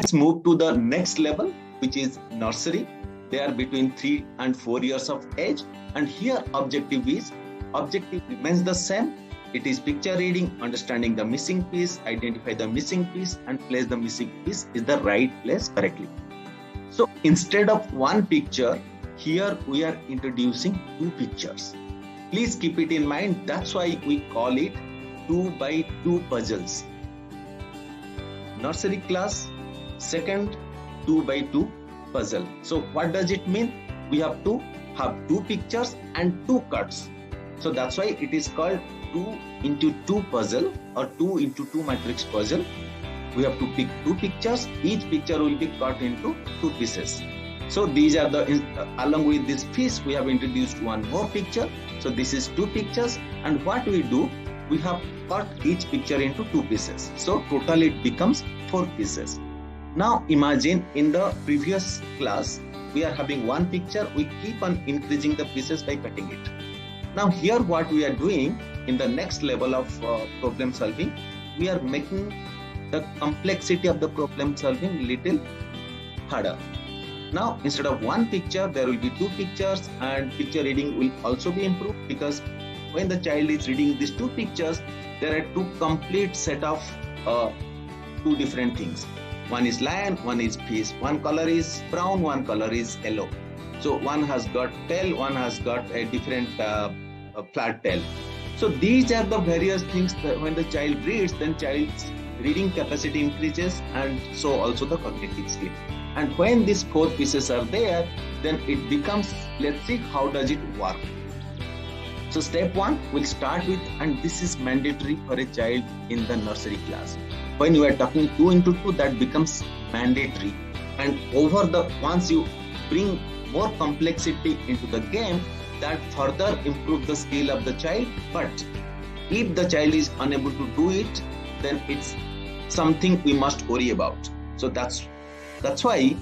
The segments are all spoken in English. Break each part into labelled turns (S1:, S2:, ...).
S1: Let's move to the next level, which is nursery. They are between 3 and 4 years of age. And here objective remains the same. It is picture reading, understanding the missing piece, identify the missing piece, and place the missing piece in the right place correctly. So instead of one picture, here we are introducing 2 pictures. Please keep it in mind. That's why we call it 2 by 2 puzzles. Nursery class, second 2 by 2 puzzle. So what does it mean? We have to have 2 pictures and 2 cuts. So that's why it is called 2 into 2 puzzle or 2 into 2 matrix puzzle. We have to pick 2 pictures. Each picture will be cut into 2 pieces. So these are along with this piece, we have introduced one more picture. So this is 2 pictures. And what we do, we have cut each picture into 2 pieces. So total it becomes 4 pieces. Now imagine in the previous class, we are having one picture. We keep on increasing the pieces by cutting it. Now here what we are doing in the next level of problem solving, we are making the complexity of the problem solving little harder. Now instead of one picture, there will be 2 pictures, and picture reading will also be improved, because when the child is reading these 2 pictures, there are 2 complete set of 2 different things. One is lion, one is fish. One color is brown, one color is yellow. So one has got tail, one has got a different flat tail. So these are the various things that when the child reads, then child's reading capacity increases, and so also the cognitive skill. And when these 4 pieces are there, then it becomes, let's see how does it work. So step 1, we'll start with, and this is mandatory for a child in the nursery class. When you are talking 2 into 2, that becomes mandatory. And once you bring more complexity into the game, that further improves the skill of the child. But if the child is unable to do it, then it's something we must worry about. So that's why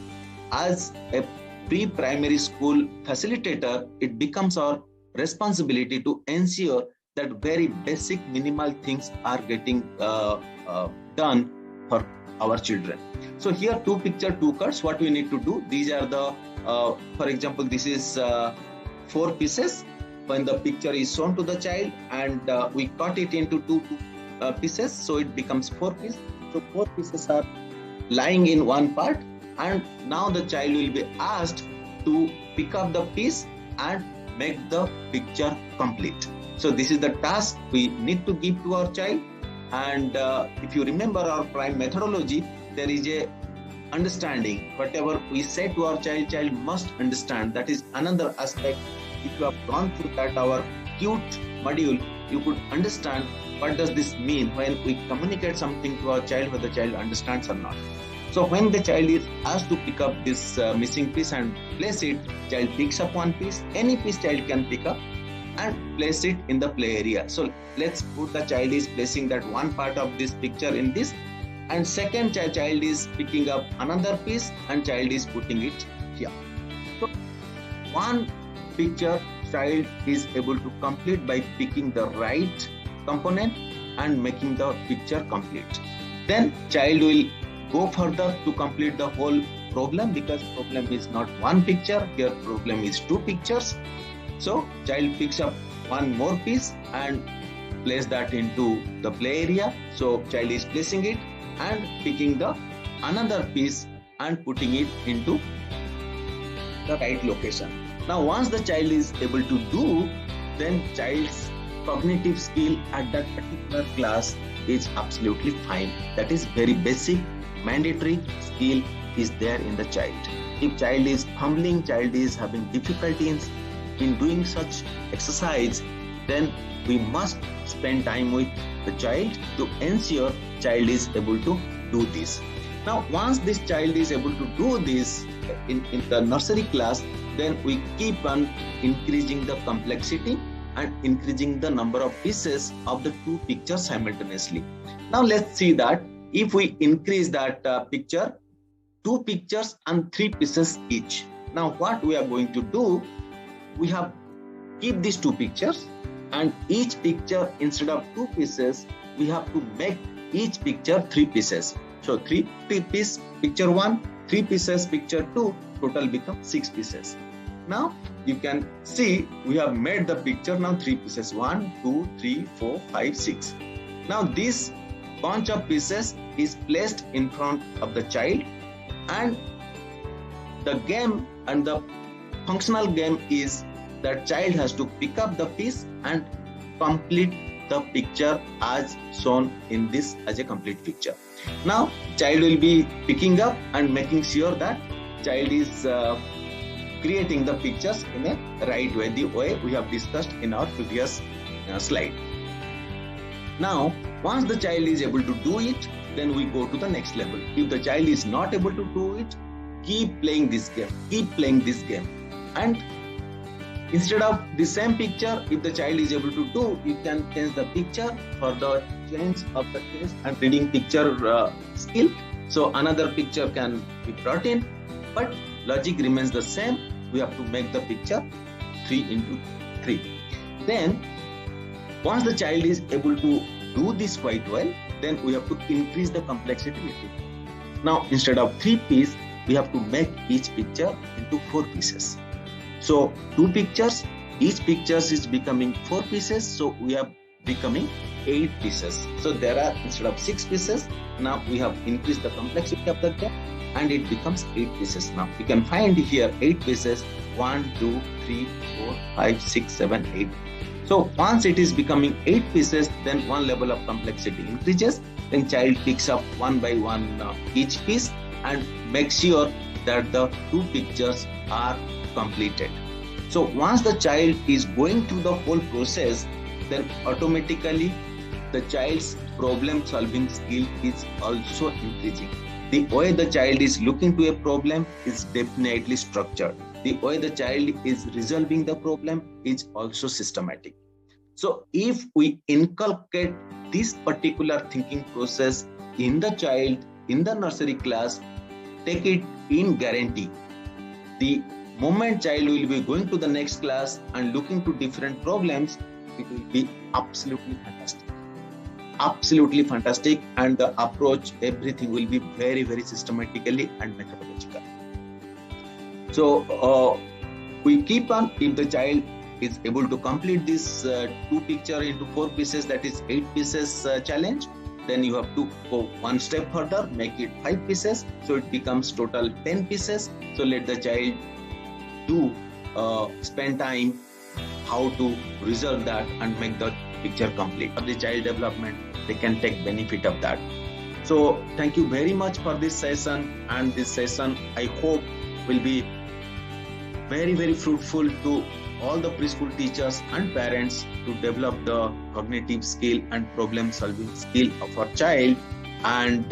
S1: as a pre-primary school facilitator, it becomes our responsibility to ensure that very basic minimal things are getting done for our children. So here 2 picture, 2 cuts. What we need to do, these are the for example, this is 4 pieces. When the picture is shown to the child, and we cut it into 2 pieces, so it becomes 4 pieces. So 4 pieces are lying in one part, and now the child will be asked to pick up the piece and make the picture complete. So this is the task we need to give to our child. And if you remember our prime methodology, there is a understanding. Whatever we say to our child must understand. That is another aspect. If you have gone through that our cute module, you could understand what does this mean when we communicate something to our child, whether the child understands or not. So when the child is asked to pick up this missing piece and place it, child picks up one piece. Any piece child can pick up and place it in the play area. So let's put the child is placing that one part of this picture in this, and second child is picking up another piece and child is putting it here. So one picture child is able to complete by picking the right component and making the picture complete. Then child will go further to complete the whole problem, because problem is not one picture, here problem is 2 pictures. So child picks up one more piece and place that into the play area. So child is placing it and picking the another piece and putting it into the right location. Now once the child is able to do, then child's cognitive skill at that particular class is absolutely fine. That is very basic, mandatory skill is there in the child. If child is fumbling, child is having difficulty in doing such exercise, then we must spend time with the child to ensure child is able to do this. Now once this child is able to do this in the nursery class, then we keep on increasing the complexity and increasing the number of pieces of the 2 pictures simultaneously. Now let's see that if we increase that picture, 2 pictures and 3 pieces each. Now what we are going to do, we have keep these 2 pictures, and each picture instead of 2 pieces, we have to make each picture 3 pieces. So 3 piece picture 1, 3 pieces picture 2, total become 6 pieces. Now you can see we have made the picture now 3 pieces, 1, 2, 3, 4, 5, 6. Now this bunch of pieces is placed in front of the child, and the game and the functional game is that child has to pick up the piece and complete the picture as shown in this as a complete picture. Now child will be picking up and making sure that child is creating the pictures in a right way, the way we have discussed in our previous slide. Now once the child is able to do it, then we go to the next level. If the child is not able to do it, keep playing this game, and instead of the same picture, if the child is able to do, you can change the picture for the change of the case and reading picture skill. So another picture can be brought in, but logic remains the same. We have to make the picture 3 into 3. Then once the child is able to do this quite well, then we have to increase the complexity little. Now instead of 3 pieces, we have to make each picture into 4 pieces. So 2 pictures, each picture is becoming 4 pieces, so we are becoming 8 pieces. So there are, instead of 6 pieces, now we have increased the complexity of the game and it becomes 8 pieces. Now you can find here 8 pieces, 1, 2, 3, 4, 5, 6, 7, 8. So once it is becoming 8 pieces, then one level of complexity increases. Then child picks up one by one each piece and makes sure that the 2 pictures are completed. So once the child is going through the whole process, then automatically the child's problem solving skill is also increasing. The way the child is looking to a problem is definitely structured. The way the child is resolving the problem is also systematic. So if we inculcate this particular thinking process in the child in the nursery class, take it in guarantee, the moment child will be going to the next class and looking to different problems, it will be absolutely fantastic, and the approach, everything will be very, very systematically and methodological. So we keep on, if the child is able to complete this 2 picture into 4 pieces, that is 8 pieces challenge, then you have to go one step further, make it 5 pieces, so it becomes total 10 pieces. So let the child do spend time how to resolve that and make the picture complete. For the child development, they can take benefit of that. So thank you very much for this session, and this session I hope will be very, very fruitful to all the preschool teachers and parents to develop the cognitive skill and problem solving skill of our child. And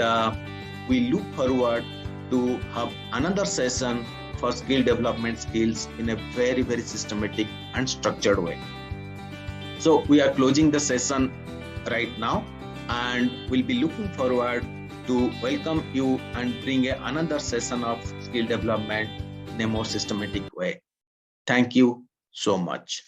S1: we look forward to have another session for skill development skills in a very, very systematic and structured way. So we are closing the session right now, and we'll be looking forward to welcome you and bring another session of skill development in a more systematic way. Thank you so much.